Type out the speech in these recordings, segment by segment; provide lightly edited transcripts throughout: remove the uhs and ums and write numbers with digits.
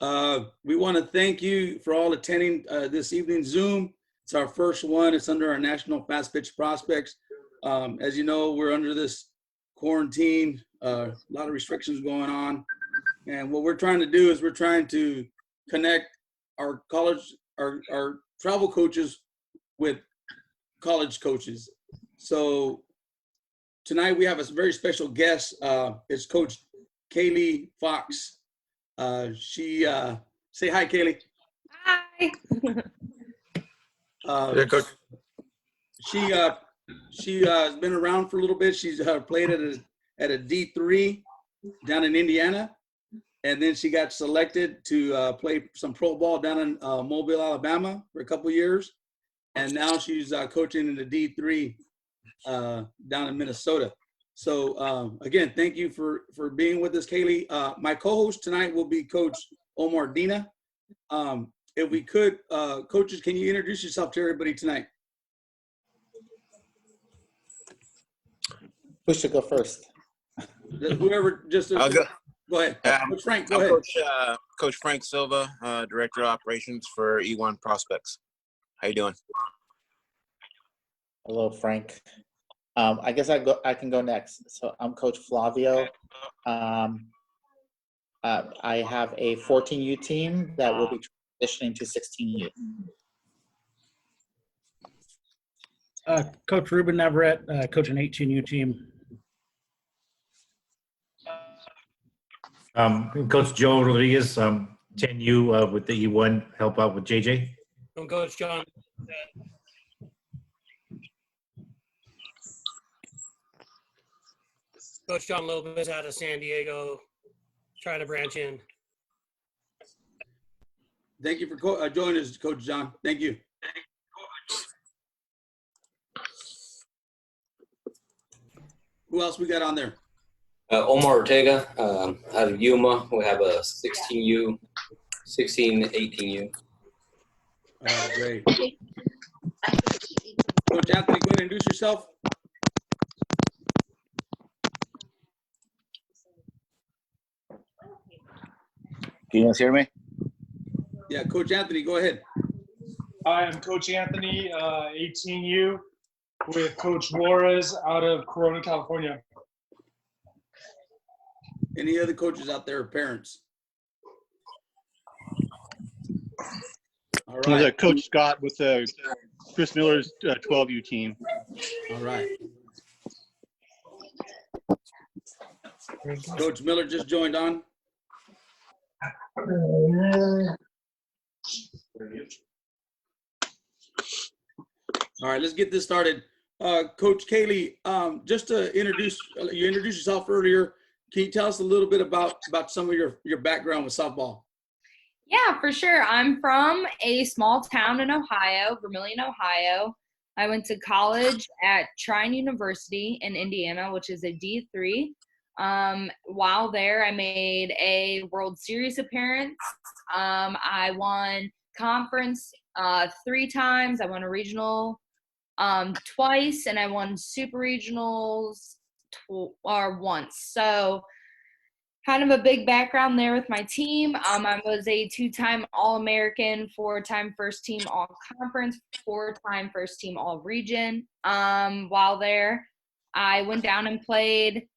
We want to thank you for all attending this evening's Zoom. It's our first one. It's under our National Fastpitch Prospects. As you know, we're under this quarantine, a lot of restrictions going on. And what we're trying to do is we're trying to connect our travel coaches with college coaches. So tonight we have a very special guest. It's Coach Kaylee Fox. Say hi, Kaylee. Hi. Yeah, Coach. She has been around for a little bit. She's played at a D3 down in Indiana, and then she got selected to play some pro ball down in Mobile, Alabama for a couple years, and now she's coaching in the D3 down in Minnesota. So again, thank you for being with us, Kaylee. My co-host tonight will be Coach Omar Dina. If we could, coaches, can you introduce yourself to everybody tonight? Who should go first? Whoever, just I'll go. Go ahead. Coach Frank, go ahead. Coach Frank Silva, Director of Operations for E1 Prospects. How you doing? Hello, Frank. I guess I can go next. So I'm Coach Flavio. I have a 14U team that will be transitioning to 16U. Coach Ruben Navarrete, coach an 18U team. Coach Joe Rodriguez, 10U with the E1, help out with JJ. I'm Coach John. Coach John Lopez out of San Diego, trying to branch in. Thank you for joining us, Coach John. Thank you. Who else we got on there? Omar Ortega out of Yuma. We have a 16U, 16, 18U. Great. Coach Anthony, go ahead and introduce yourself. Can you guys hear me? Yeah, Coach Anthony, go ahead. Hi, I'm Coach Anthony, 18U, with Coach Juarez out of Corona, California. Any other coaches out there, parents? All right. Coach Scott with Chris Miller's 12U team. All right. Coach Miller just joined on. All right, let's get this started. Coach Kaylee, just to introduce yourself earlier. Can you tell us a little bit about some of your background with softball? Yeah, for sure. I'm from a small town in Ohio, Vermilion, Ohio. I went to college at Trine University in Indiana, which is a D3. While there, I made a World Series appearance. I won conference 3 times. I won a regional twice, and I won super regionals once. So kind of a big background there with my team. I was a 2-time All-American, 4-time first team All-Conference, 4-time first team All-Region. While there, I went down and played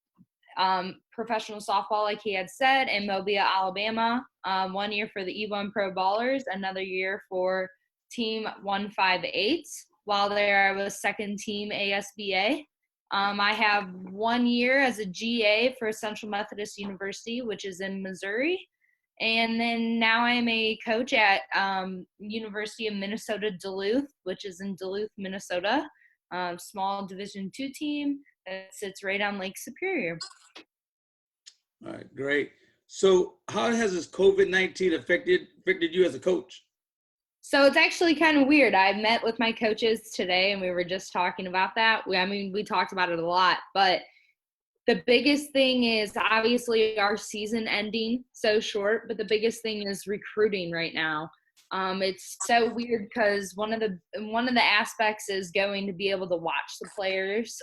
professional softball, like he had said, in Mobile, Alabama. 1 year for the E1 Pro Ballers, another year for Team 158. While there, I was second team ASBA. I have 1 year as a GA for Central Methodist University, which is in Missouri. And then now I'm a coach at University of Minnesota Duluth, which is in Duluth, Minnesota. Small Division II team that sits right on Lake Superior. All right, great. So how has this COVID-19 affected you as a coach? So it's actually kind of weird. I met with my coaches today and we were just talking about that. We talked about it a lot, but the biggest thing is obviously our season ending so short, but the biggest thing is recruiting right now. It's so weird because one of the aspects is going to be able to watch the players,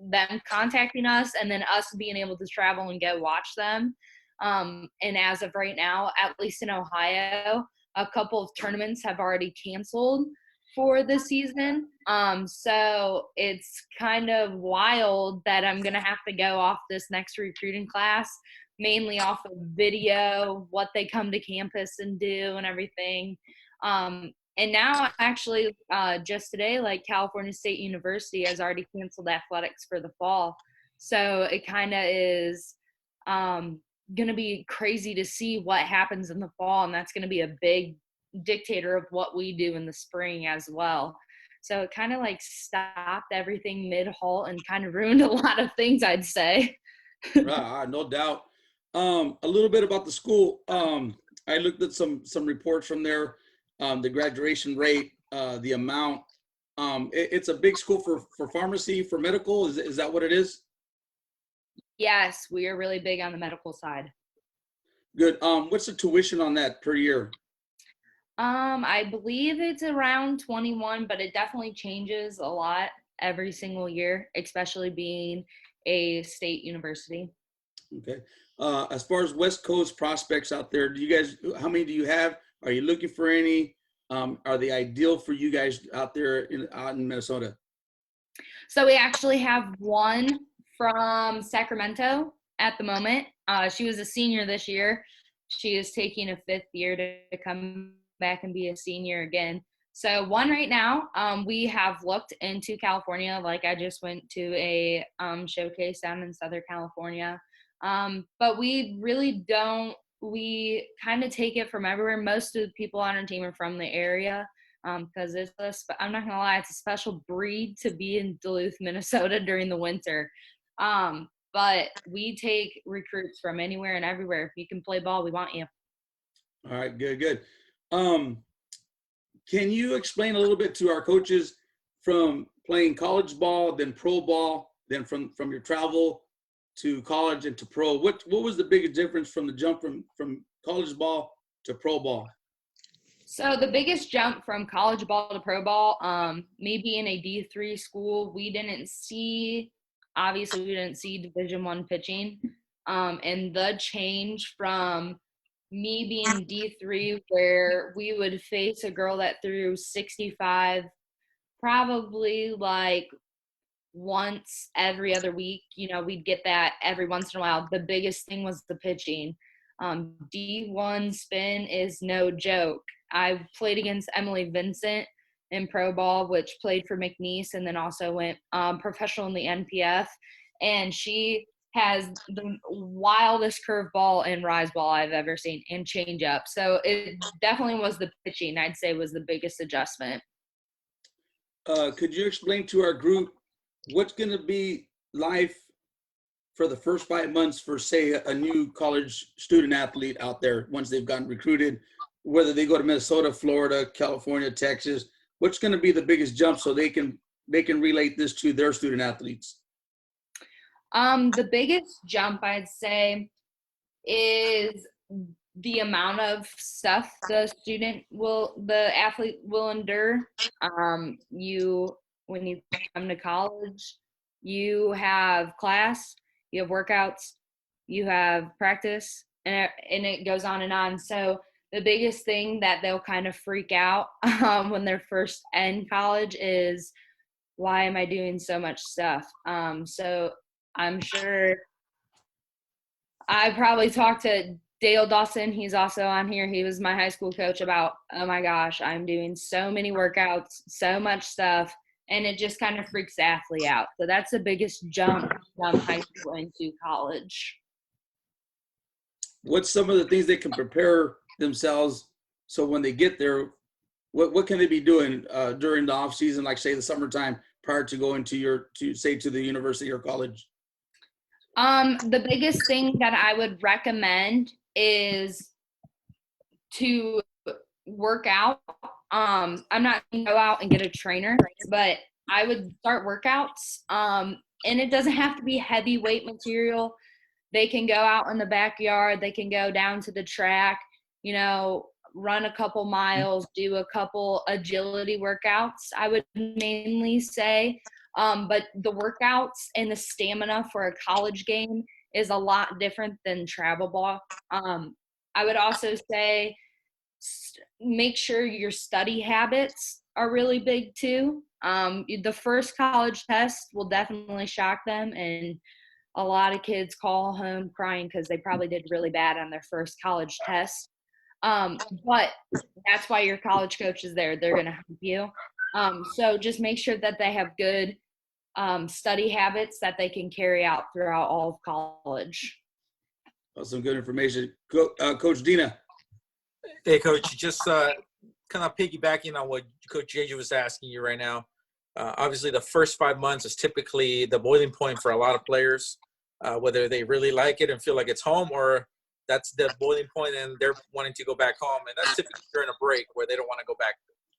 them contacting us, and then us being able to travel and go watch them. And as of right now, at least in Ohio, a couple of tournaments have already canceled for the season. So it's kind of wild that I'm going to have to go off this next recruiting class, mainly off of video, what they come to campus and do and everything. And now actually just today, like California State University has already canceled athletics for the fall. So it kind of is going to be crazy to see what happens in the fall. And that's going to be a big dictator of what we do in the spring as well. So it kind of like stopped everything mid-halt and kind of ruined a lot of things, I'd say. Right, no doubt. A little bit about the school. I looked at some reports from there, the graduation rate, the amount. It's a big school for pharmacy, for medical. Is that what it is? Yes, we are really big on the medical side. Good. What's the tuition on that per year? I believe it's around 21, but it definitely changes a lot every single year, especially being a state university. Okay. As far as West Coast prospects out there, how many do you have? Are you looking for any? Are they ideal for you guys out there out in Minnesota? So we actually have one from Sacramento at the moment. She was a senior this year. She is taking a 5th year to come back and be a senior again. So one right now, we have looked into California. Like I just went to a showcase down in Southern California. But we really don't, we kind of take it from everywhere. Most of the people on our team are from the area because I'm not going to lie, it's a special breed to be in Duluth, Minnesota during the winter. But we take recruits from anywhere and everywhere. If you can play ball, we want you. All right, good. Can you explain a little bit to our coaches from playing college ball, then pro ball, then from your travel to college and to pro? What was the biggest difference from the jump from college ball to pro ball? So the biggest jump from college ball to pro ball, me being a D3 school, we didn't see Division I pitching. And the change from me being D3, where we would face a girl that threw 65 probably like once every other week. We'd get that every once in a while. The biggest thing was the pitching. D1 spin is no joke. I played against Emily Vincent in pro ball, which played for McNeese and then also went professional in the NPF. And she has the wildest curveball and rise ball I've ever seen, and change up. So it definitely was the pitching, I'd say, was the biggest adjustment. Could you explain to our group what's going to be life for the first 5 months for, say, a new college student athlete out there once they've gotten recruited, whether they go to Minnesota, Florida, California, Texas? What's going to be the biggest jump so they can relate this to their student athletes? The biggest jump, I'd say, is the amount of stuff the athlete will endure. When you come to college, you have class, you have workouts, you have practice, and it goes on and on. So the biggest thing that they'll kind of freak out when they're first in college is, why am I doing so much stuff? So I'm sure I probably talked to Dale Dawson. He's also on here. He was my high school coach about, oh my gosh, I'm doing so many workouts, so much stuff. And it just kind of freaks the athlete out. So that's the biggest jump from high school into college. What's some of the things they can prepare themselves so when they get there, what can they be doing during the off season, like say the summertime, prior to going to the university or college? The biggest thing that I would recommend is to work out. I'm not going to go out and get a trainer, but I would start workouts. And it doesn't have to be heavyweight material. They can go out in the backyard. They can go down to the track, run a couple miles, do a couple agility workouts, I would mainly say. But the workouts and the stamina for a college game is a lot different than travel ball. I would also say make sure your study habits are really big too. The first college test will definitely shock them, and a lot of kids call home crying because they probably did really bad on their first college test. But that's why your college coach is there. They're going to help you. So just make sure that they have good study habits that they can carry out throughout all of college. Some good information. Coach Dina. Hey, Coach, just kind of piggybacking on what Coach JJ was asking you right now. Obviously, the first 5 months is typically the boiling point for a lot of players, whether they really like it and feel like it's home, or that's the boiling point and they're wanting to go back home. And that's typically during a break where they don't want to go back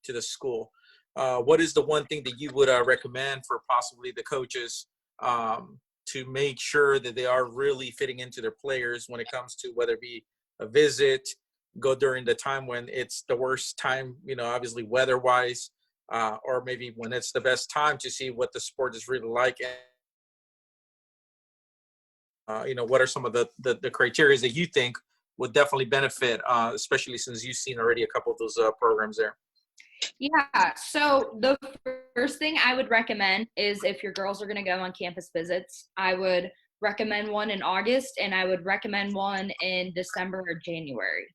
to the school. What is the one thing that you would recommend for possibly the coaches to make sure that they are really fitting into their players when it comes to whether it be a visit, go during the time when it's the worst time, obviously weather-wise, or maybe when it's the best time to see what the sport is really like? And, what are some of the criteria that you think would definitely benefit, especially since you've seen already a couple of those programs there? Yeah, so the first thing I would recommend is if your girls are going to go on campus visits, I would recommend one in August, and I would recommend one in December or January.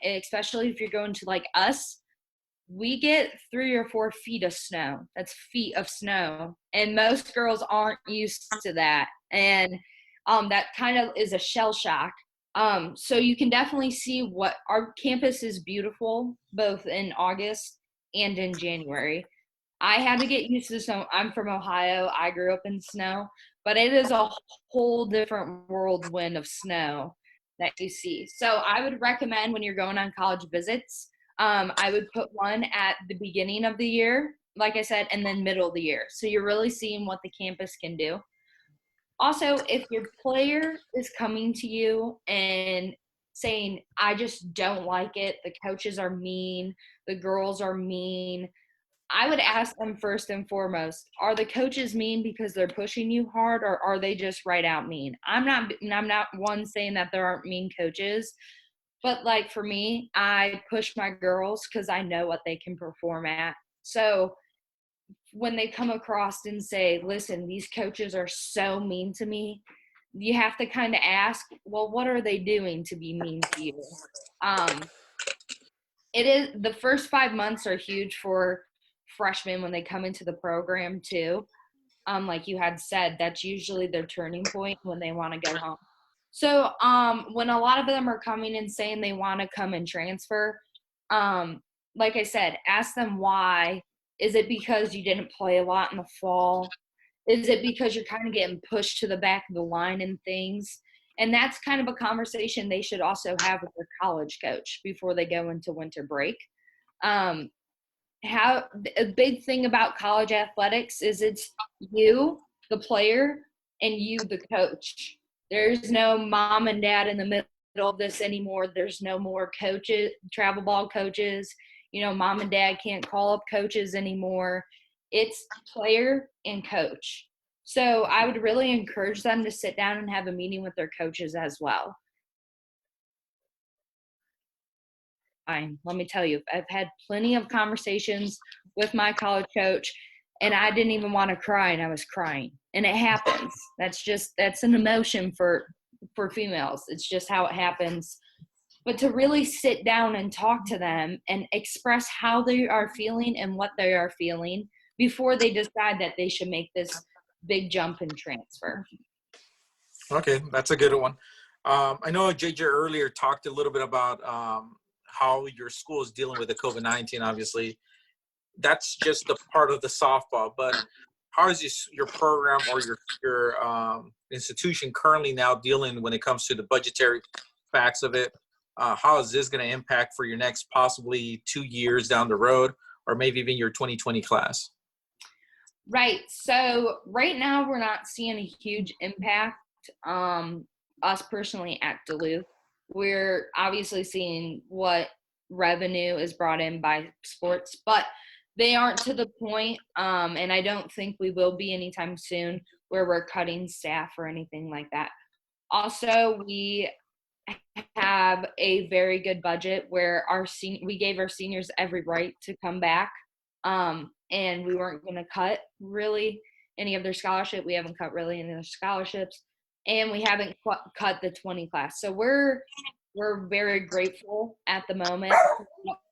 Especially if you're going to like us, we get 3 or 4 feet of snow. That's feet of snow. And most girls aren't used to that. And that kind of is a shell shock. So you can definitely see what our campus is beautiful, both in August and in January. I had to get used to the snow. I'm from Ohio. I grew up in snow, but it is a whole different whirlwind of snow that you see. So I would recommend when you're going on college visits, I would put one at the beginning of the year, like I said, and then middle of the year. So you're really seeing what the campus can do. Also, if your player is coming to you and saying, I just don't like it, the coaches are mean, the girls are mean, I would ask them first and foremost, are the coaches mean because they're pushing you hard, or are they just right out mean? I'm not one saying that there aren't mean coaches, but like for me, I push my girls because I know what they can perform at. So when they come across and say, listen, these coaches are so mean to me, you have to kind of ask, well, what are they doing to be mean to you? It is, the first 5 months are huge for freshmen when they come into the program too. Like you had said, that's usually their turning point when they want to go home. So when a lot of them are coming and saying they want to come and transfer, like I said, ask them why. Is it because you didn't play a lot in the fall? Is it because you're kind of getting pushed to the back of the line and things? And that's kind of a conversation they should also have with their college coach before they go into winter break. A big thing about college athletics is it's you, the player, and you, the coach. There's no mom and dad in the middle of this anymore. There's no more coaches, travel ball coaches. Mom and dad can't call up coaches anymore. It's player and coach. So I would really encourage them to sit down and have a meeting with their coaches as well. Let me tell you, I've had plenty of conversations with my college coach, and I didn't even want to cry, and I was crying. And it happens. That's an emotion for females. It's just how it happens. But to really sit down and talk to them and express how they are feeling and what they are feeling before they decide that they should make this big jump and transfer. Okay, that's a good one. I know JJ earlier talked a little bit about how your school is dealing with the COVID-19. Obviously, that's just a part of the softball. But how is your program or your institution currently now dealing when it comes to the budgetary facts of it? How is this going to impact for your next possibly 2 years down the road, or maybe even your 2020 class? Right. So right now we're not seeing a huge impact. Us personally at Duluth, we're obviously seeing what revenue is brought in by sports, but they aren't to the point, and I don't think we will be anytime soon, where we're cutting staff or anything like that. Also, we have a very good budget where we gave our seniors every right to come back. And we weren't going to cut really any of their scholarship. We haven't cut really any of their scholarships, and we haven't cut the 20 class. So we're very grateful at the moment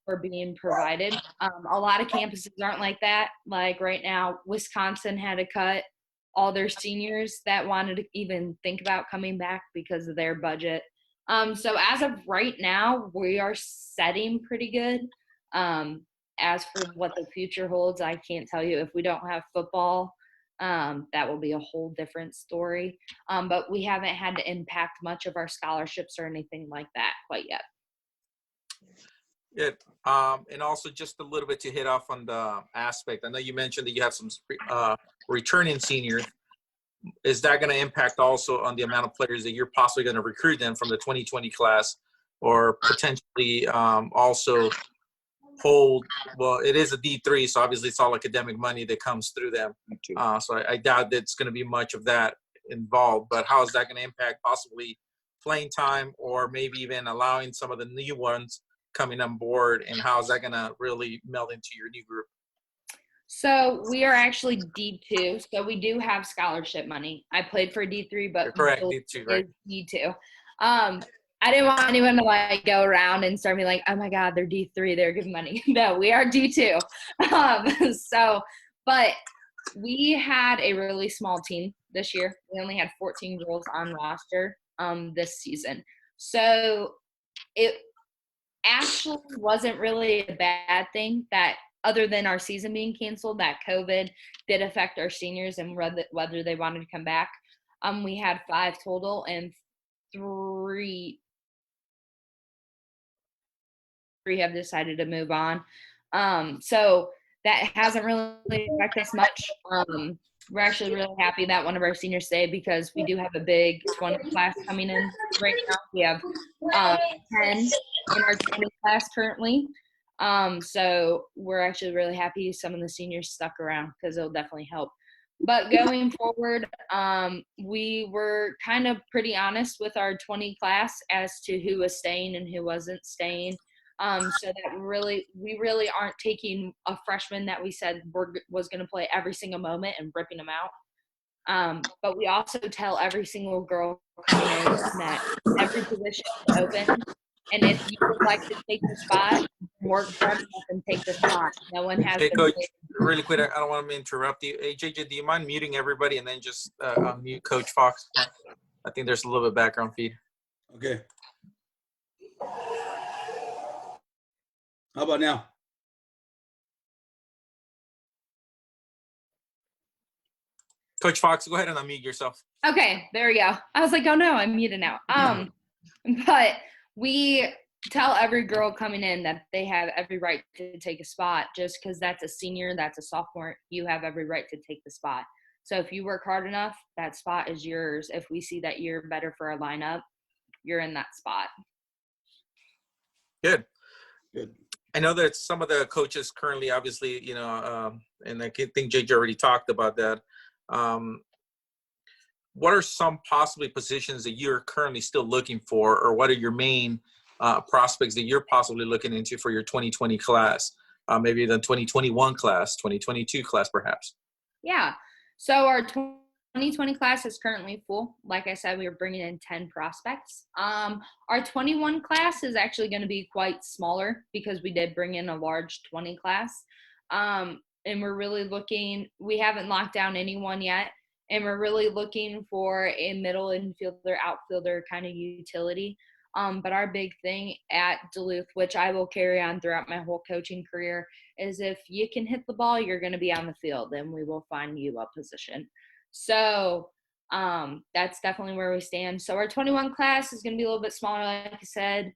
for being provided. A lot of campuses aren't like that. Like right now, Wisconsin had to cut all their seniors that wanted to even think about coming back because of their budget. So as of right now, we are setting pretty good. As for what the future holds, I can't tell you. If we don't have football, that will be a whole different story. But we haven't had to impact much of our scholarships or anything like that quite yet. Good. And also just a little bit to hit off on the aspect. I know you mentioned that you have some returning seniors. Is that going to impact also on the amount of players that you're possibly going to recruit them from the 2020 class, or potentially also hold? Well, it is a D3, so obviously it's all academic money that comes through them. So I doubt that it's going to be much of that involved. But how is that going to impact possibly playing time, or maybe even allowing some of the new ones coming on board? And how is that going to really meld into your new group? So we are actually D2, so we do have scholarship money. I played for D3, but correct, D2, right? D2. I didn't want anyone to like go around and start me like, oh my God, they're D3, they're giving money. No, we are D2. But we had a really small team this year. We only had 14 girls on roster this season. So it actually wasn't really a bad thing that, other than our season being canceled, that COVID did affect our seniors and whether they wanted to come back. We had 5 total, and 3 have decided to move on. So that hasn't really affected us much. We're actually really happy that one of our seniors stayed, because we do have a big 20 class coming in right now. We have 10 in our 20 class currently. So we're actually really happy some of the seniors stuck around, because it'll definitely help. But going forward, we were kind of pretty honest with our 20 class as to who was staying and who wasn't staying. So that we really aren't taking a freshman that we said was going to play every single moment and ripping them out. But we also tell every single girl coming in that every position is open. And if you would like to take the spot, work hard enough and take the spot. No one has. Hey, Coach, really quick, I don't want to interrupt you. Hey, JJ, do you mind muting everybody and then just unmute Coach Fox? I think there's a little bit of background feed. Okay. How about now? Coach Fox, go ahead and unmute yourself. Okay, there we go. I was like, oh no, I'm muted now. But we tell every girl coming in that they have every right to take a spot. Just because that's a senior, that's a sophomore, you have every right to take the spot. So if you work hard enough, that spot is yours. If we see that you're better for our lineup, you're in that spot. Good. Good. I know that some of the coaches currently, obviously, and I think JJ already talked about that. What are some possibly positions that you're currently still looking for, or what are your main prospects that you're possibly looking into for your 2020 class? Maybe the 2021 class, 2022 class, perhaps. Yeah. So our 2020 class is currently full. Like I said, we are bringing in 10 prospects. Our 21 class is actually going to be quite smaller, because we did bring in a large 20 class. And we're really looking, we haven't locked down anyone yet. And we're really looking for a middle infielder, outfielder kind of utility. But our big thing at Duluth, which I will carry on throughout my whole coaching career, is if you can hit the ball, you're going to be on the field, and we will find you a position. So that's definitely where we stand. So our 21 class is going to be a little bit smaller, like I said,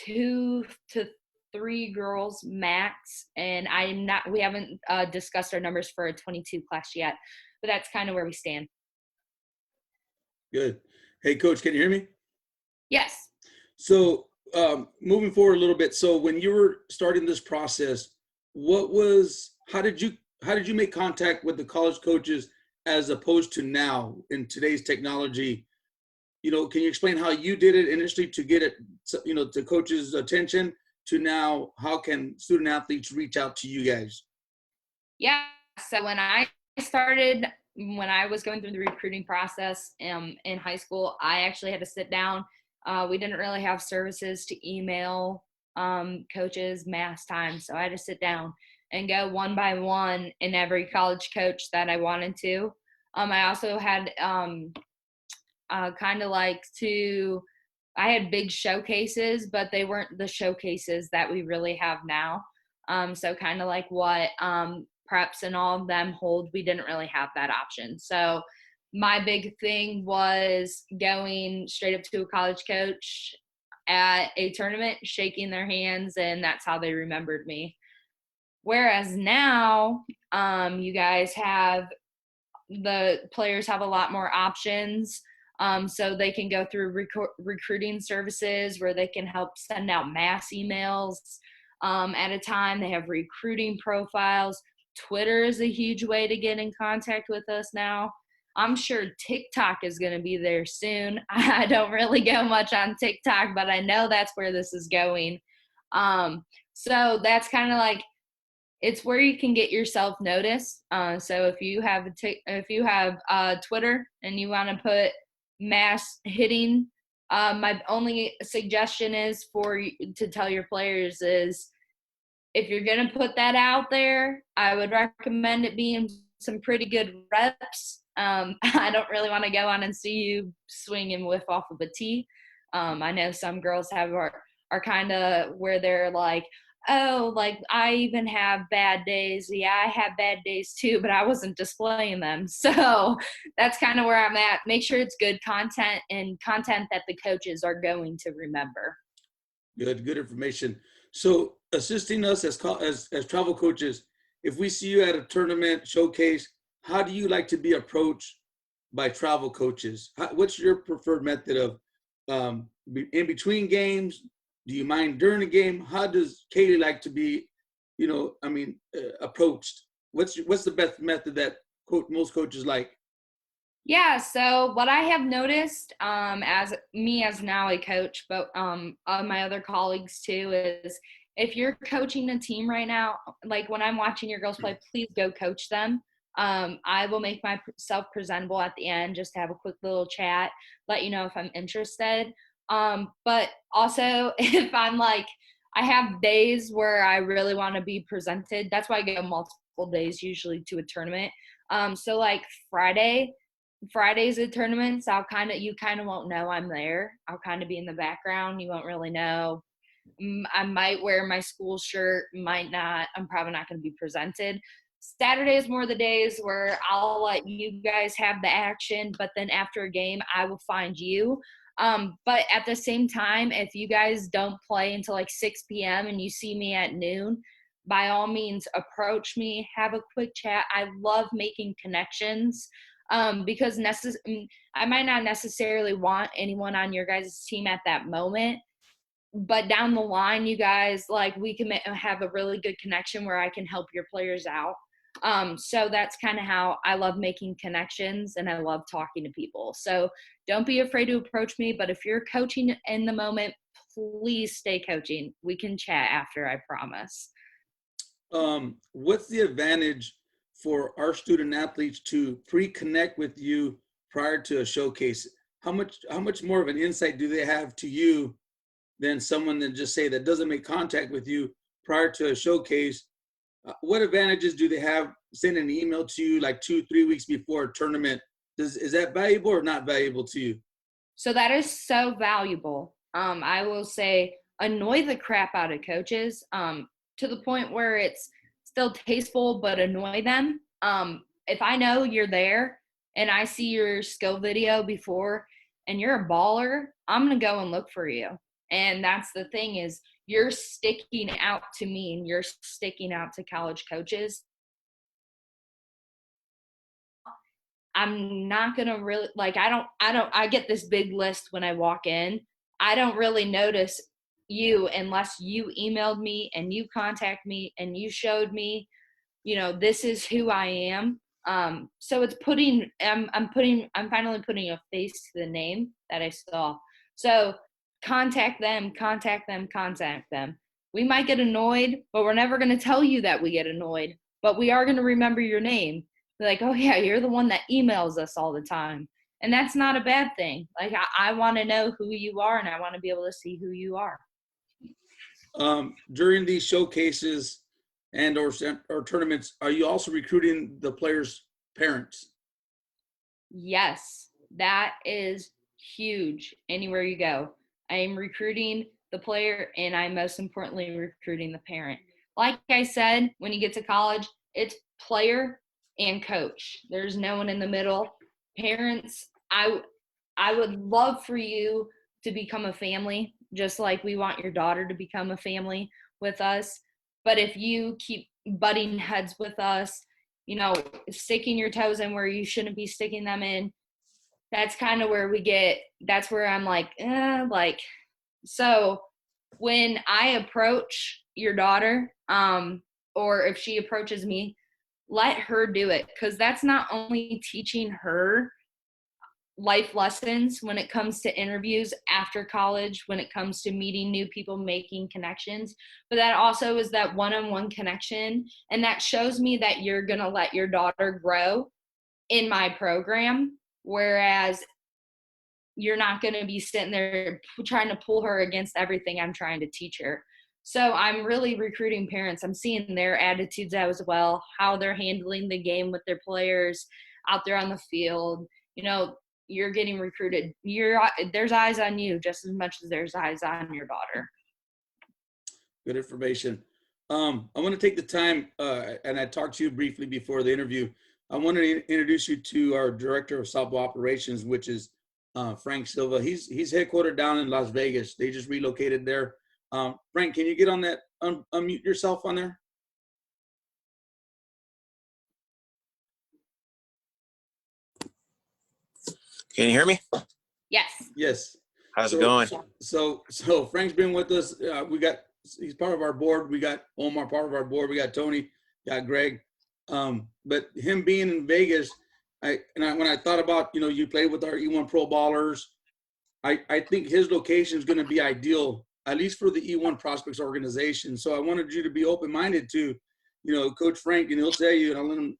2 to 3 girls max. And we haven't discussed our numbers for a 22 class yet, but that's kind of where we stand. Good. Hey, Coach, can you hear me? Yes. So moving forward a little bit. So when you were starting this process, how did you make contact with the college coaches as opposed to now in today's technology? can you explain how you did it initially to get it, to coaches' attention, to now how can student athletes reach out to you guys? Yeah. So when I was going through the recruiting process in high school, I actually had to sit down. We didn't really have services to email coaches mass time. So I had to sit down and go one by one in every college coach that I wanted to. I also had I had big showcases, but they weren't the showcases that we really have now. So kind of like what preps and all of them hold, we didn't really have that option. So my big thing was going straight up to a college coach at a tournament, shaking their hands, and that's how they remembered me. Whereas now, the players have a lot more options. So they can go through recruiting services where they can help send out mass emails at a time. They have recruiting profiles. Twitter is a huge way to get in contact with us now. I'm sure TikTok is going to be there soon. I don't really go much on TikTok, but I know that's where this is going. So that's kind of like, it's where you can get yourself noticed. So if you have Twitter and you want to put mass hitting, my only suggestion is for you to tell your players is, if you're going to put that out there, I would recommend it being some pretty good reps. I don't really want to go on and see you swing and whiff off of a tee. I know some girls are kind of where they're like, oh, like I even have bad days. Yeah, I have bad days too, but I wasn't displaying them. So that's kind of where I'm at. Make sure it's good content and content that the coaches are going to remember. Good information. So assisting us as travel coaches, if we see you at a tournament showcase, how do you like to be approached by travel coaches? What's your preferred method of in between games? Do you mind during the game? How does Kaylee like to be, approached? What's the best method that most coaches like? Yeah, so what I have noticed as now a coach, but my other colleagues too, is if you're coaching a team right now, like when I'm watching your girls play, please go coach them. I will make myself presentable at the end, just to have a quick little chat, let you know if I'm interested. But also if I'm like, I have days where I really want to be presented. That's why I go multiple days usually to a tournament. So like Fridays at tournaments, you kind of won't know I'm there. I'll kind of be in the background. You won't really know. I might wear my school shirt, might not. I'm probably not going to be presented. Saturday is more the days where I'll let you guys have the action, but then after a game, I will find you. But at the same time, if you guys don't play until like 6 p.m. and you see me at noon, by all means, approach me, have a quick chat. I love making connections. Because I might not necessarily want anyone on your guys' team at that moment, but down the line, you guys, like, we can have a really good connection where I can help your players out. So that's kind of how I love making connections, and I love talking to people. So don't be afraid to approach me, but if you're coaching in the moment, please stay coaching. We can chat after, I promise. What's the advantage for our student athletes to pre-connect with you prior to a showcase? How much more of an insight do they have to you than someone that just say that doesn't make contact with you prior to a showcase? What advantages do they have sending an email to you like 2-3 weeks before a tournament? Is that valuable or not valuable to you? So that is so valuable. I will say, annoy the crap out of coaches to the point where it's still tasteful, but annoy them. If I know you're there and I see your skill video before and you're a baller, I'm going to go and look for you. And that's the thing, is you're sticking out to me and you're sticking out to college coaches. I'm not going to really, like, I get this big list when I walk in. I don't really notice you unless you emailed me and you contact me and you showed me, this is who I am. So it's I'm finally putting a face to the name that I saw. So contact them. We might get annoyed, but we're never going to tell you that we get annoyed, but we are going to remember your name. Be like, oh yeah, you're the one that emails us all the time. And that's not a bad thing. Like, I want to know who you are, and I want to be able to see who you are. During these showcases and or tournaments, are you also recruiting the players' parents? Yes, that is huge. Anywhere you go, I am recruiting the player, and I'm most importantly recruiting the parent. Like I said, when you get to college, it's player and coach. There's no one in the middle. Parents, I would love for you to become a family, just like we want your daughter to become a family with us. But if you keep butting heads with us, you know, sticking your toes in where you shouldn't be sticking them in, that's kind of where that's where I'm like, so when I approach your daughter, or if she approaches me, let her do it. Because that's not only teaching her life lessons when it comes to interviews after college, when it comes to meeting new people, making connections, but that also is that one-on-one connection. And that shows me that you're going to let your daughter grow in my program, whereas you're not going to be sitting there trying to pull her against everything I'm trying to teach her. So I'm really recruiting parents. I'm seeing their attitudes as well, how they're handling the game with their players out there on the field. You know, you're getting recruited. There's eyes on you just as much as there's eyes on your daughter. Good information. I want to take the time, and I talked to you briefly before the interview. I want to introduce you to our director of softball operations, which is Frank Silva. He's headquartered down in Las Vegas. They just relocated there. Frank, can you get on that? Unmute yourself on there. Can you hear me? Yes. Yes. How's it going? So Frank's been with us. He's part of our board. We got Omar part of our board. We got Tony, got Greg. But him being in Vegas, when I thought about, you played with our E1 Pro ballers, I think his location is going to be ideal, at least for the E1 Prospects organization. So I wanted you to be open-minded to, Coach Frank, and he'll tell you, and I'll let him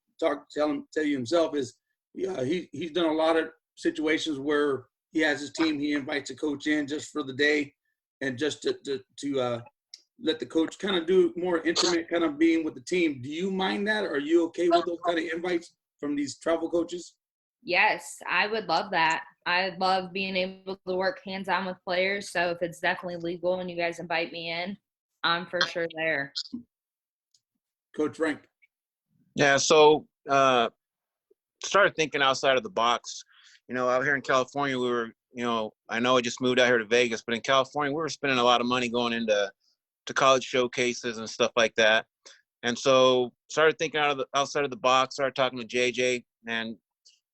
tell you himself, is he's done a lot of situations where he has his team, he invites a coach in just for the day and just to let the coach kind of do more intimate kind of being with the team. Do you mind that? Are you okay with those kind of invites from these travel coaches? Yes, I would love that. I love being able to work hands-on with players. So if it's definitely legal and you guys invite me in, I'm for sure there. Coach Frank. Yeah, so started thinking outside of the box. Out here in California, we were, I know I just moved out here to Vegas, but in California, we were spending a lot of money going into college showcases and stuff like that. And so started thinking outside of the box, started talking to JJ. And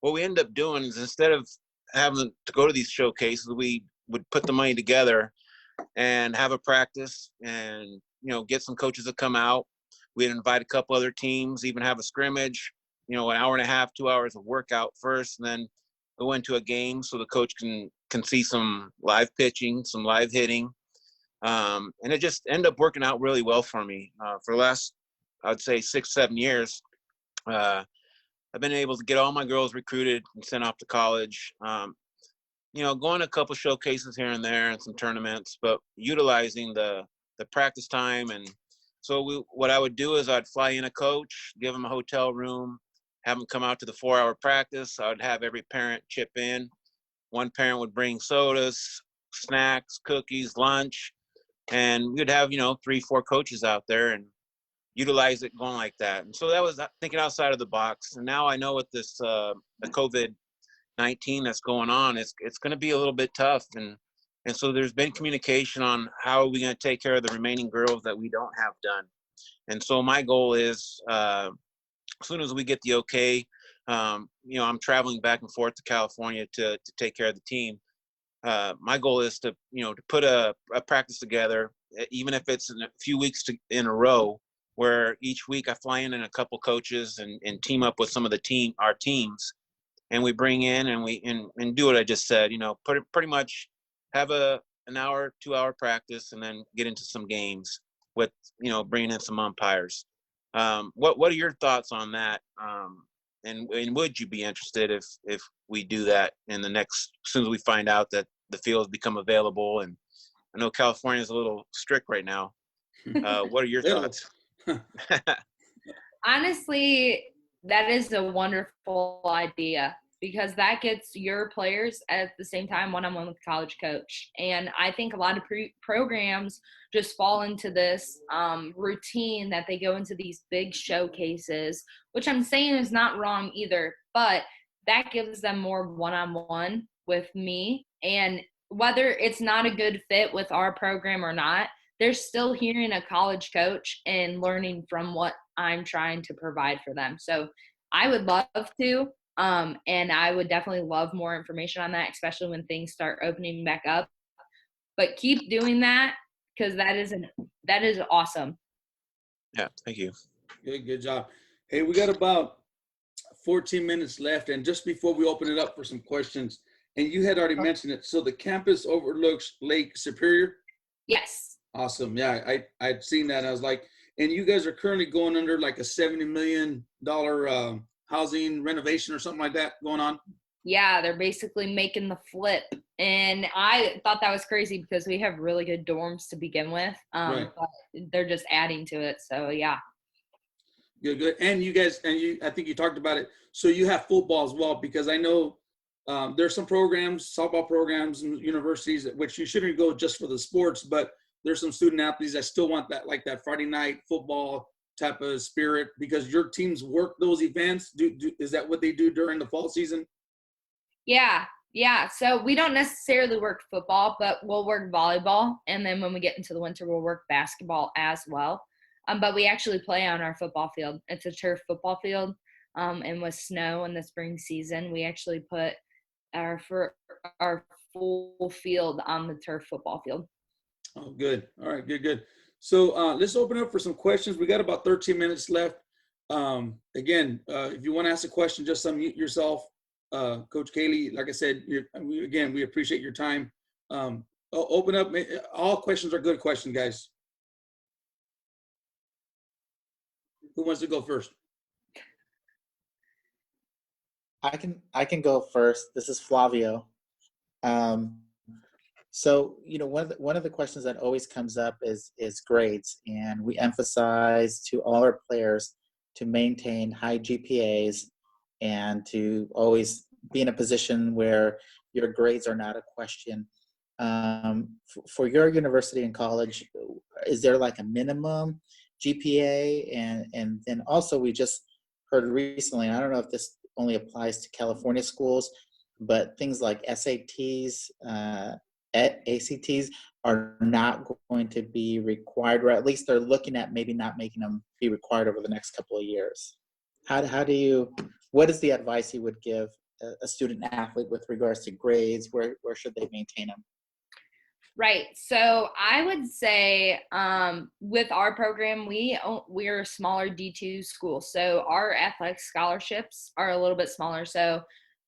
what we ended up doing is, instead of having to go to these showcases, we would put the money together and have a practice and, get some coaches to come out. We'd invite a couple other teams, even have a scrimmage, an hour and a half, 2 hours of workout first, and then go into a game so the coach can see some live pitching, some live hitting. And it just ended up working out really well for me. For the last, I'd say 6-7 years, I've been able to get all my girls recruited and sent off to college. Going to a couple showcases here and there and some tournaments, but utilizing the practice time. And so what I would do is I'd fly in a coach, give them a hotel room, have them come out to the 4-hour practice. I would have every parent chip in. One parent would bring sodas, snacks, cookies, lunch, and we'd have, 3-4 coaches out there and utilize it going like that. And so that was thinking outside of the box. And now I know with this, the COVID-19 that's going on, it's going to be a little bit tough. And so there's been communication on how are we going to take care of the remaining girls that we don't have done. And so my goal is, as soon as we get the okay, I'm traveling back and forth to California to take care of the team. My goal is to put a practice together, even if it's in a few weeks in a row, where each week I fly in and a couple coaches and team up with some of our teams, and we bring in and do what I just said. Pretty much have an hour, 2 hour practice, and then get into some games with bringing in some umpires. What are your thoughts on that? And would you be interested if we do that in the next, as soon as we find out that the fields become available? And I know California is a little strict right now. What are your thoughts? Honestly, that is a wonderful idea because that gets your players at the same time one-on-one with the college coach. And I think a lot of programs just fall into this routine that they go into these big showcases, which I'm saying is not wrong either, but that gives them more one-on-one with me. And whether it's not a good fit with our program or not, they're still hearing a college coach and learning from what I'm trying to provide for them. So I would love to, and I would definitely love more information on that, especially when things start opening back up. But keep doing that because that is awesome. Yeah, thank you. Good job. Hey, we got about 14 minutes left, and just before we open it up for some questions, and you had already mentioned it, so the campus overlooks Lake Superior? Yes. Awesome. Yeah, I'd seen that. I was like, and you guys are currently going under like a $70 million housing renovation or something like that going on? Yeah, they're basically making the flip. And I thought that was crazy because we have really good dorms to begin with. Right. But they're just adding to it. So, yeah. Good. And you guys, I think you talked about it. So you have football as well, because I know there's some programs, softball programs and universities, which you shouldn't go just for the sports, but there's some student athletes that still want that, like that Friday night football type of spirit, because your teams work those events. Is that what they do during the fall season? Yeah. So we don't necessarily work football, but we'll work volleyball. And then when we get into the winter, we'll work basketball as well. But we actually play on our football field. It's a turf football field. And with snow in the spring season, we actually put our full field on the turf football field. Oh, good. All right, good. So let's open up for some questions. We got about 13 minutes left. Again, if you want to ask a question, just unmute yourself. Coach Kaylee, like I said, we appreciate your time. Open up. All questions are good questions, guys. Who wants to go first? I can go first. This is Flavio. So, one of the questions that always comes up is grades, and we emphasize to all our players to maintain high GPAs and to always be in a position where your grades are not a question. For your university and college, is there like a minimum GPA? And then also we just heard recently, I don't know if this only applies to California schools, but things like SATs, ACTs are not going to be required, or at least they're looking at maybe not making them be required over the next couple of years. What is the advice you would give a student athlete with regards to grades? Where should they maintain them? Right. So I would say with our program, we're a smaller D2 school. So our athletic scholarships are a little bit smaller. So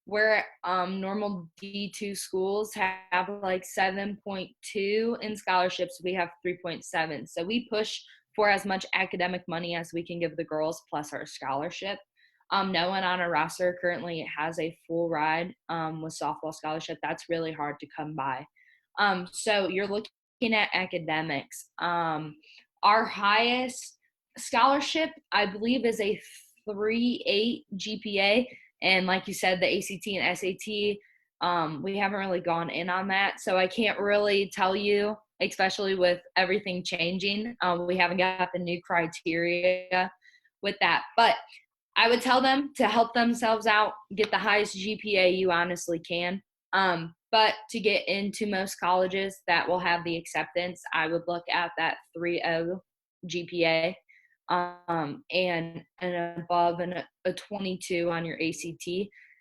where normal D2 schools have like 7.2 in scholarships, we have 3.7. So we push for as much academic money as we can give the girls plus our scholarship. No one on our roster currently has a full ride with softball scholarship. That's really hard to come by. So you're looking at academics. Our highest scholarship, I believe, is a 3.8 GPA. And like you said, the ACT and SAT, we haven't really gone in on that. So I can't really tell you, especially with everything changing. We haven't got the new criteria with that. But I would tell them to help themselves out, get the highest GPA you honestly can. But to get into most colleges that will have the acceptance, I would look at that 3.0 GPA. And above a 22 on your ACT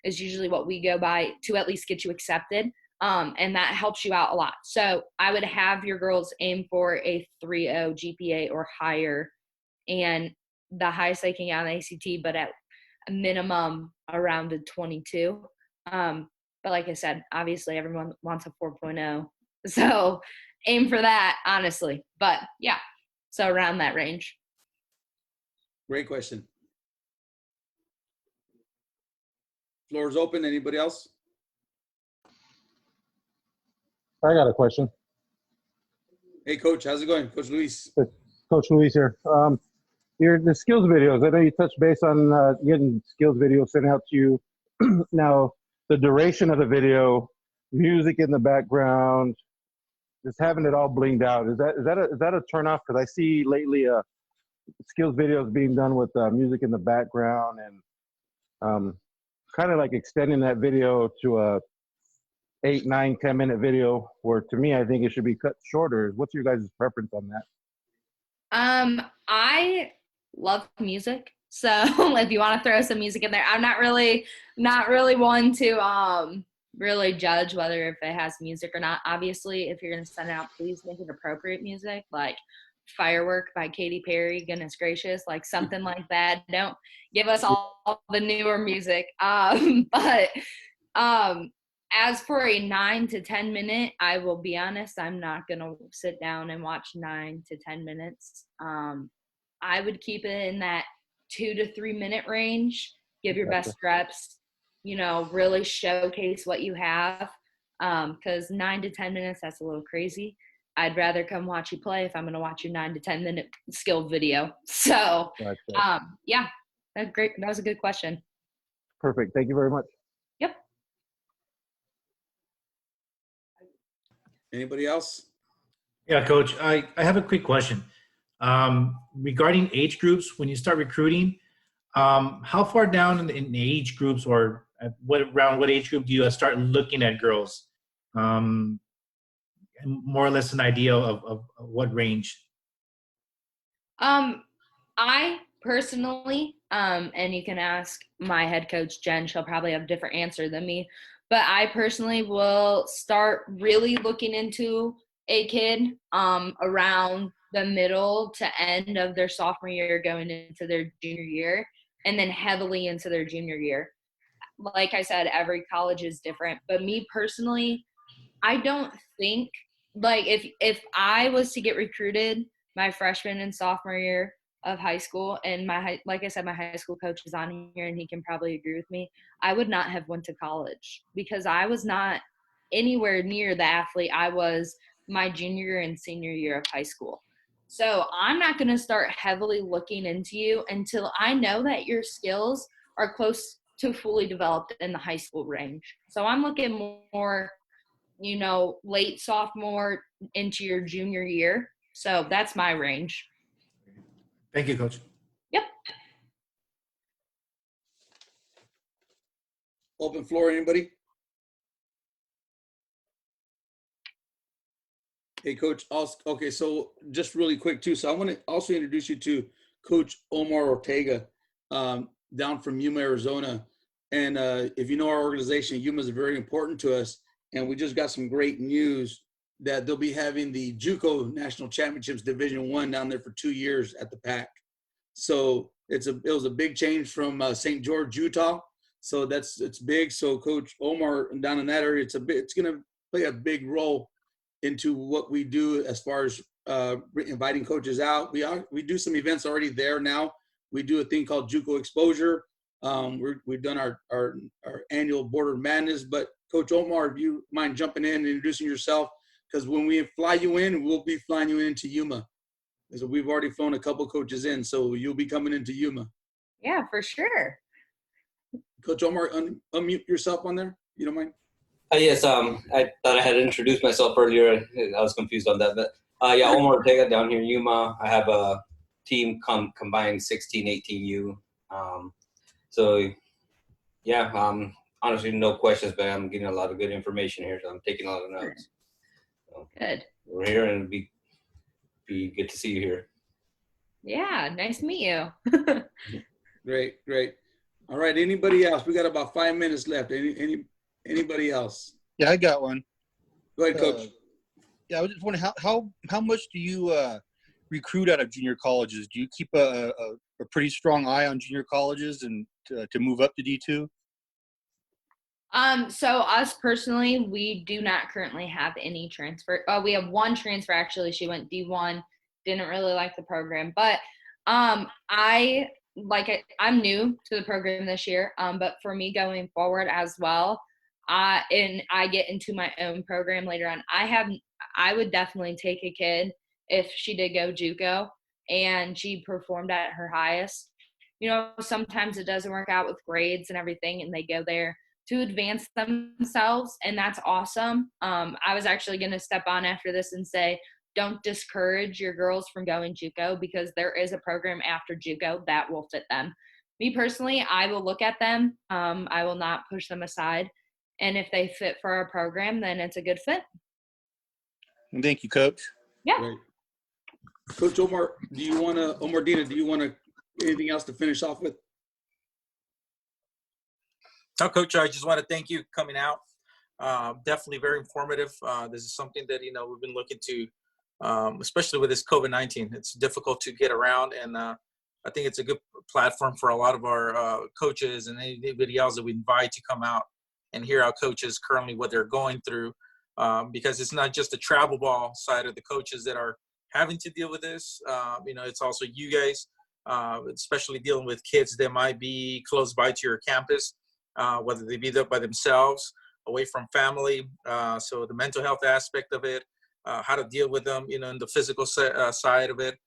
is usually what we go by to at least get you accepted. And that helps you out a lot. So I would have your girls aim for a 3.0 GPA or higher and the highest they can get on the ACT, but at a minimum around a 22. But like I said, obviously everyone wants a 4.0. So aim for that, honestly. But yeah, so around that range. Great question. Floor is open. Anybody else? I got a question. Hey, Coach, how's it going? Coach Luis. Coach Luis here. The skills videos, I know you touched base on getting skills videos sent out to you. Now, the duration of the video, music in the background, just having it all blinged out, is that a turn off? Because I see lately skills videos being done with music in the background and kind of like extending that video to a 8, 9, 10-minute video, where to me, I think it should be cut shorter. What's your guys' preference on that? I love music. So if you want to throw some music in there, I'm not really one to really judge whether if it has music or not. Obviously, if you're going to send it out, please make it appropriate music, like Firework by Katy Perry, goodness gracious, like something like that. Don't give us all the newer music. But as for a 9 to 10 minute, I will be honest, I'm not going to sit down and watch 9 to 10 minutes. I would keep it in that 2 to 3 minute range. Give your best reps, really showcase what you have. Because 9 to 10 minutes, that's a little crazy. I'd rather come watch you play if I'm going to watch your 9 to 10 minute skill video. So, yeah, that's great. That was a good question. Perfect. Thank you very much. Yep. Anybody else? Yeah, Coach, I have a quick question. Regarding age groups, when you start recruiting, how far down in the age groups, or around what age group do you start looking at girls? More or less an idea of what range? I personally, and you can ask my head coach, Jen, she'll probably have a different answer than me, but I personally will start really looking into a kid around the middle to end of their sophomore year going into their junior year, and then heavily into their junior year. Like I said, every college is different, but me personally, I don't think, like, if I was to get recruited my freshman and sophomore year of high school, and like I said, my high school coach is on here and he can probably agree with me, I would not have went to college because I was not anywhere near the athlete I was my junior and senior year of high school. So I'm not going to start heavily looking into you until I know that your skills are close to fully developed in the high school range. So I'm looking more, late sophomore into your junior year. So that's my range. Thank you, Coach. Yep. Open floor, anybody? Hey, Coach. Okay, so just really quick too. So I want to also introduce you to Coach Omar Ortega, down from Yuma, Arizona. And if you know our organization, Yuma is very important to us. And we just got some great news that they'll be having the JUCO National Championships Division I down there for 2 years at the PAC. So it was a big change from St. George, Utah. So it's big. So Coach Omar down in that area, it's going to play a big role into what we do as far as inviting coaches out. We do some events already there now. We do a thing called JUCO Exposure. We've done our annual Border Madness. But Coach Omar, if you mind jumping in and introducing yourself, because when we fly you in, we'll be flying you into Yuma. So we've already flown a couple coaches in, so you'll be coming into Yuma. Yeah, for sure. Coach Omar, unmute yourself on there. You don't mind? Yes, I thought I had introduced myself earlier. I was confused on that. But yeah, Omar Ortega down here in Yuma. I have a team combined 16, 18U. So yeah, honestly, no questions, but I'm getting a lot of good information here. So I'm taking a lot of notes. So good. We're here, and it'd be good to see you here. Yeah, nice to meet you. Great. All right, anybody else? We got about 5 minutes left. Anybody else? Yeah, I got one. Go ahead, Coach. Yeah, I was just wondering how much do you recruit out of junior colleges? Do you keep a pretty strong eye on junior colleges and to move up to D2? So us personally, we do not currently have any transfer. We have one transfer actually. She went D1, didn't really like the program, but I'm new to the program this year. But for me going forward as well, and I get into my own program later on. I would definitely take a kid if she did go JUCO and she performed at her highest. You know, sometimes it doesn't work out with grades and everything, and they go there to advance themselves, and that's awesome. I was actually going to step on after this and say, don't discourage your girls from going JUCO, because there is a program after JUCO that will fit them. Me personally, I will look at them. I will not push them aside. And if they fit for our program, then it's a good fit. Thank you, Coach. Yeah. Great. Coach Omar, Omar Dina, do you want to, anything else to finish off with? No, Coach, I just want to thank you coming out. Definitely very informative. This is something that, we've been looking to, especially with this COVID-19. It's difficult to get around, and I think it's a good platform for a lot of our coaches and anybody else that we invite to come out and hear our coaches currently what they're going through, because it's not just the travel ball side of the coaches that are having to deal with this. It's also you guys, especially dealing with kids that might be close by to your campus, whether they be there by themselves, away from family. So the mental health aspect of it, how to deal with them, in the physical side of it,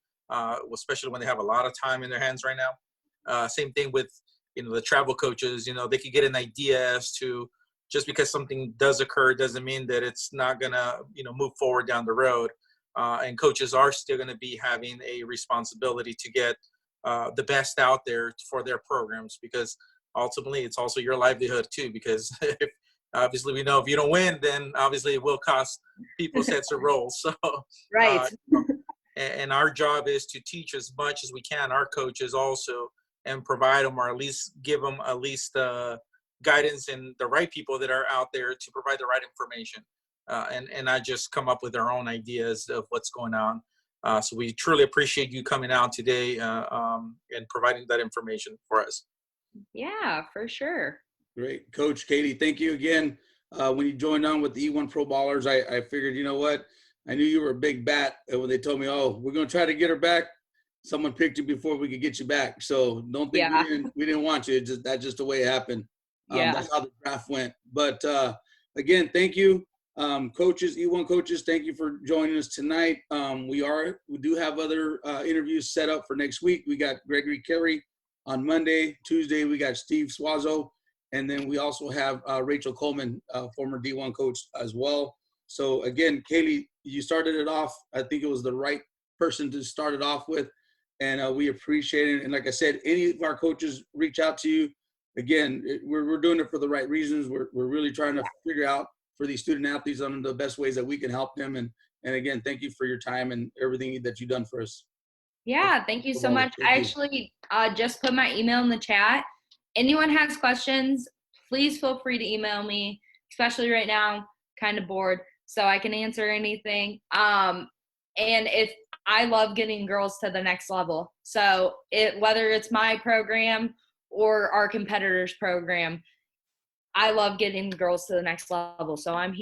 especially when they have a lot of time in their hands right now. Same thing with, the travel coaches, they could get an idea as to, just because something does occur doesn't mean that it's not gonna, move forward down the road. And coaches are still gonna be having a responsibility to get the best out there for their programs, because ultimately it's also your livelihood too, because obviously we know if you don't win, then obviously it will cost people sets of roles. So Right. And our job is to teach as much as we can, our coaches also, and provide them, or at least give them at least guidance and the right people that are out there to provide the right information, and not just come up with their own ideas of what's going on. So we truly appreciate you coming out today and providing that information for us. Yeah, for sure. Great. Coach Kaylee, thank you again. When you joined on with the E1 Pro Ballers, I figured, you know what? I knew you were a big bat. And when they told me, oh, we're going to try to get her back, someone picked you before we could get you back. So don't think we didn't want you. That's just the way it happened. That's how the draft went. But again, thank you. Coaches, E1 coaches, thank you for joining us tonight. We do have other interviews set up for next week. We got Gregory Carey on Monday. Tuesday, we got Steve Suazo. And then we also have Rachel Coleman, former D1 coach as well. So again, Kaylee, you started it off. I think it was the right person to start it off with. And we appreciate it. And like I said, any of our coaches reach out to you. Again, we're doing it for the right reasons. We're really trying to figure out for these student athletes on the best ways that we can help them. And again, thank you for your time and everything that you've done for us. Yeah, thank you so much. I actually just put my email in the chat. Anyone has questions, please feel free to email me, especially right now, kind of bored, so I can answer anything. And if I love getting girls to the next level. So whether it's my program or our competitors' program, I love getting girls to the next level. So I'm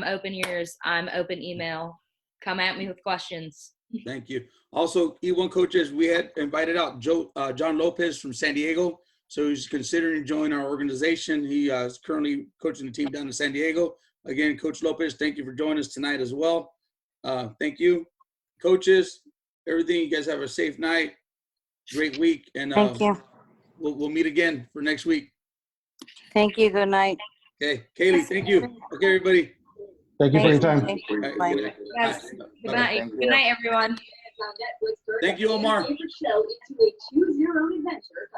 open ears, I'm open email. Come at me with questions. Thank you. Also, E1 coaches, we had invited out John Lopez from San Diego. So he's considering joining our organization. He is currently coaching the team down in San Diego. Again, Coach Lopez, thank you for joining us tonight as well. Thank you. Coaches, everything, you guys have a safe night. Great week. And thank you. We'll meet again for next week. Thank you. Good night. Okay. Kaylee, thank you. Okay, everybody. Thank you for your time. Thank you. Right, Bye. good night. Yes. Good night. Good night, everyone. Thank you, Omar. Show into a choose your own adventure.